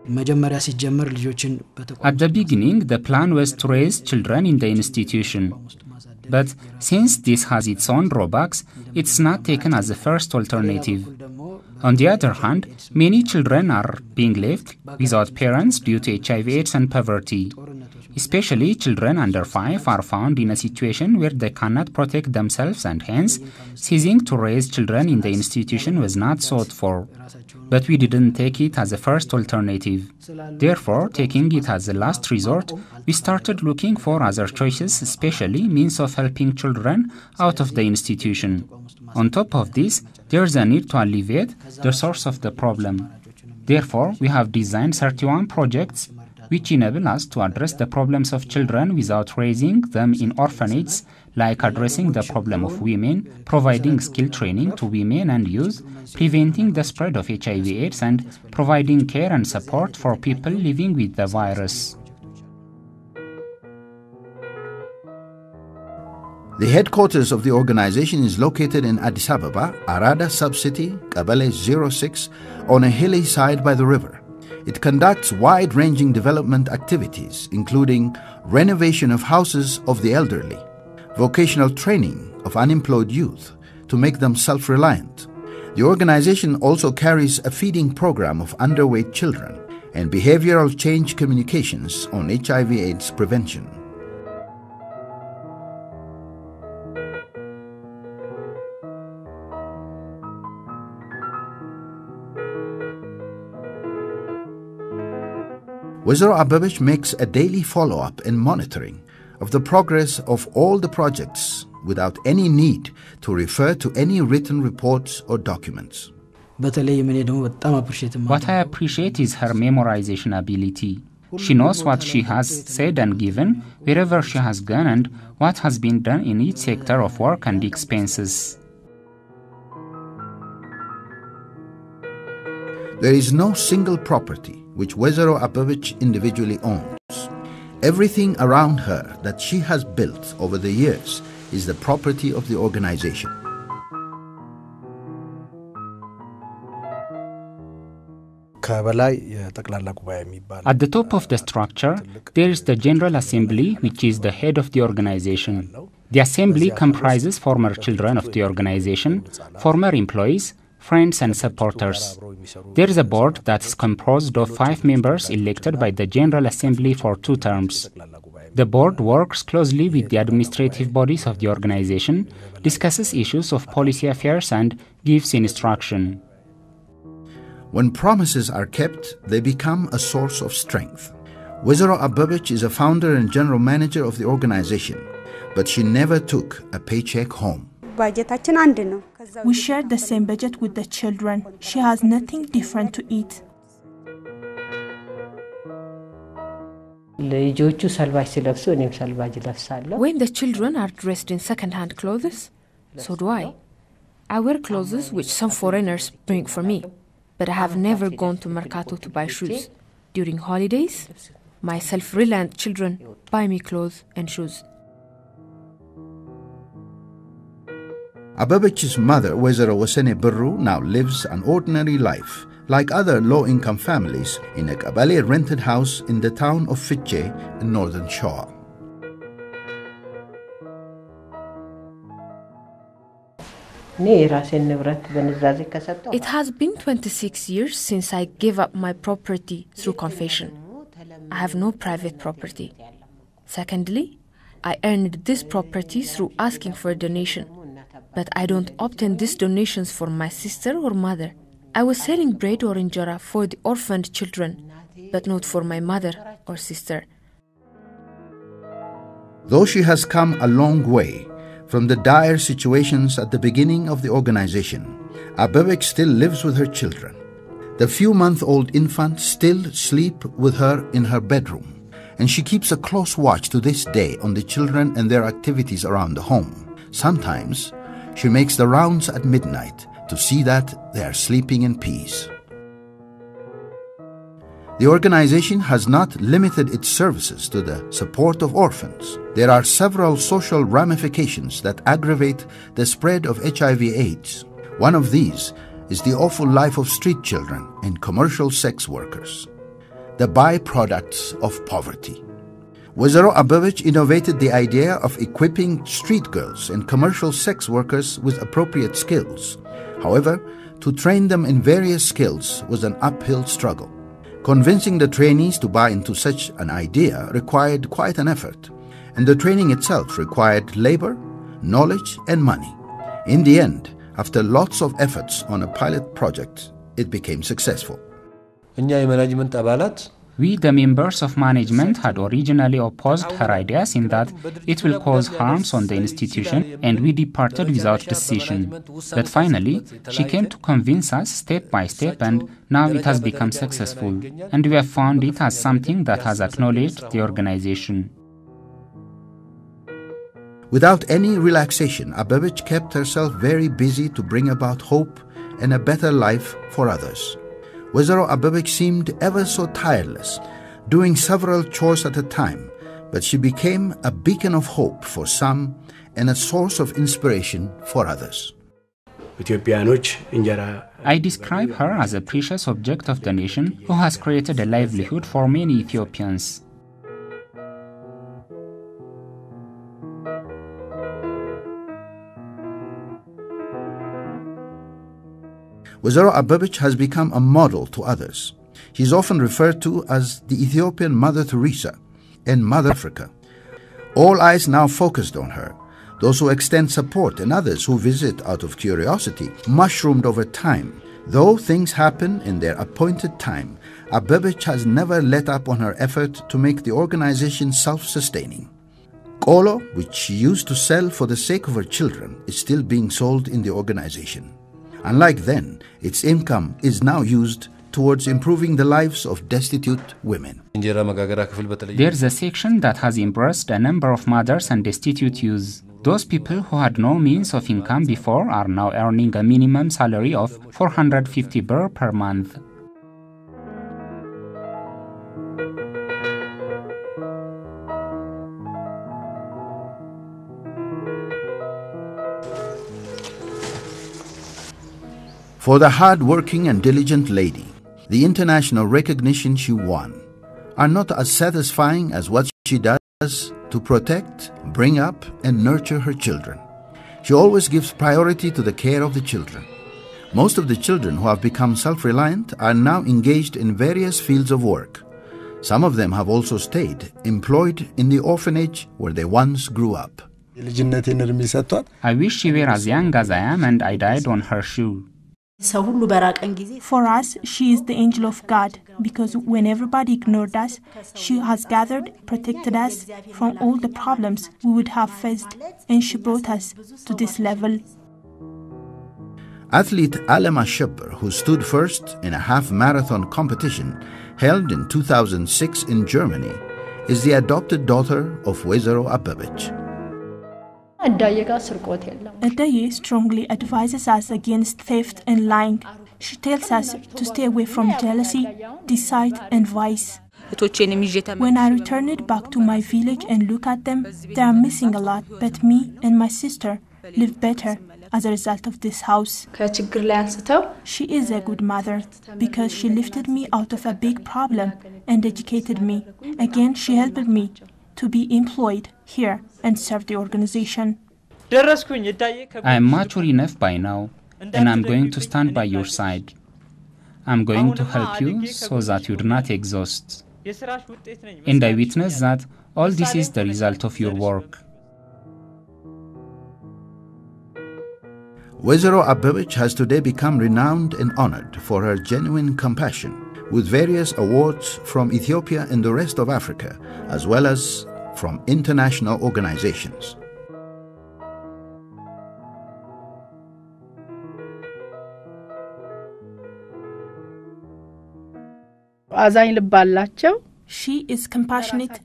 At the beginning, the plan was to raise children in the institution. But since this has its own drawbacks, it's not taken as the first alternative. On the other hand, many children are being left without parents due to HIV/AIDS and poverty. Especially children under 5 are found in a situation where they cannot protect themselves, and hence, ceasing to raise children in the institution was not sought for. But we didn't take it as a first alternative. Therefore, taking it as a last resort, we started looking for other choices, especially means of helping children out of the institution. On top of this, there's a need to alleviate the source of the problem. Therefore, we have designed 31 projects which enable us to address the problems of children without raising them in orphanages, like addressing the problem of women, providing skill training to women and youth, preventing the spread of HIV/AIDS, and providing care and support for people living with the virus. The headquarters of the organization is located in Addis Ababa, Arada subcity, Kabale 06, on a hilly side by the river. It conducts wide-ranging development activities, including renovation of houses of the elderly, vocational training of unemployed youth to make them self-reliant. The organization also carries a feeding program of underweight children and behavioral change communications on HIV/AIDS prevention. Wazir Abebech makes a daily follow-up and monitoring of the progress of all the projects without any need to refer to any written reports or documents. What I appreciate is her memorization ability. She knows what she has said and given, wherever she has gone, and what has been done in each sector of work and expenses. There is no single property which Wazir Abebech individually owns. Everything around her that she has built over the years is the property of the organization. At the top of the structure, there is the General Assembly, which is the head of the organization. The assembly comprises former children of the organization, former employees, friends and supporters. There is a board that is composed of 5 members elected by the General Assembly for 2 terms. The board works closely with the administrative bodies of the organization, discusses issues of policy affairs, and gives instruction. When promises are kept, they become a source of strength. Wazir Abebech is a founder and general manager of the organization, but she never took a paycheck home. We share the same budget with the children. She has nothing different to eat. When the children are dressed in second-hand clothes, so do I. I wear clothes which some foreigners bring for me, but I have never gone to Mercato to buy shoes. During holidays, my self-reliant children buy me clothes and shoes. Abebech's mother, Wazir Wasene Birru, now lives an ordinary life, like other low-income families, in a Kabale rented house in the town of Fitche in northern Shaw. It has been 26 years since I gave up my property through confession. I have no private property. Secondly, I earned this property through asking for a donation. But I don't obtain these donations for my sister or mother. I was selling bread or injera for the orphaned children, but not for my mother or sister. Though she has come a long way from the dire situations at the beginning of the organization, Abebech still lives with her children. The few-month-old infants still sleep with her in her bedroom, and she keeps a close watch to this day on the children and their activities around the home. Sometimes, she makes the rounds at midnight to see that they are sleeping in peace. The organization has not limited its services to the support of orphans. There are several social ramifications that aggravate the spread of HIV/AIDS. One of these is the awful life of street children and commercial sex workers. the byproducts of poverty. Wezero Abebech innovated the idea of equipping street girls and commercial sex workers with appropriate skills. However, to train them in various skills was an uphill struggle. Convincing the trainees to buy into such an idea required quite an effort, and the training itself required labor, knowledge, and money. In the end, after lots of efforts on a pilot project, it became successful. We, the members of management, had originally opposed her ideas in that it will cause harms on the institution, and we departed without decision. But finally, she came to convince us step by step, and now it has become successful, and we have found it as something that has acknowledged the organization. Without any relaxation, Abebech kept herself very busy to bring about hope and a better life for others. Wezero Abebech seemed ever so tireless, doing several chores at a time, but she became a beacon of hope for some and a source of inspiration for others. I describe her as a precious object of the nation who has created a livelihood for many Ethiopians. Wezero Abebech has become a model to others. She is often referred to as the Ethiopian Mother Teresa and Mother Africa. All eyes now focused on her. Those who extend support and others who visit out of curiosity mushroomed over time. Though things happen in their appointed time, Abebech has never let up on her effort to make the organization self-sustaining. Kolo, which she used to sell for the sake of her children, is still being sold in the organization. Unlike then, its income is now used towards improving the lives of destitute women. There's a section that has embraced a number of mothers and destitute youths. Those people who had no means of income before are now earning a minimum salary of 450 birr per month. For the hard-working and diligent lady, the international recognition she won are not as satisfying as what she does to protect, bring up, and nurture her children. She always gives priority to the care of the children. Most of the children who have become self-reliant are now engaged in various fields of work. Some of them have also stayed employed in the orphanage where they once grew up. I wish she were as young as I am and I died on her shoe. For us, she is the angel of God, because when everybody ignored us, she has gathered, protected us from all the problems we would have faced, and she brought us to this level. Athlete Alema Shepper, who stood first in a half-marathon competition held in 2006 in Germany, is the adopted daughter of Wezero Abebech. Adaye strongly advises us against theft and lying. She tells us to stay away from jealousy, deceit, and vice. When I returned back to my village and look at them, they are missing a lot, but me and my sister live better as a result of this house. She is a good mother because she lifted me out of a big problem and educated me. Again, she helped me to be employed here and serve the organization. I am mature enough by now, and I'm going to stand by your side. I'm going to help you so that you do not exhaust. And I witness that all this is the result of your work. Wezero Abebech has today become renowned and honored for her genuine compassion, with various awards from Ethiopia and the rest of Africa, as well as from international organizations. She is compassionate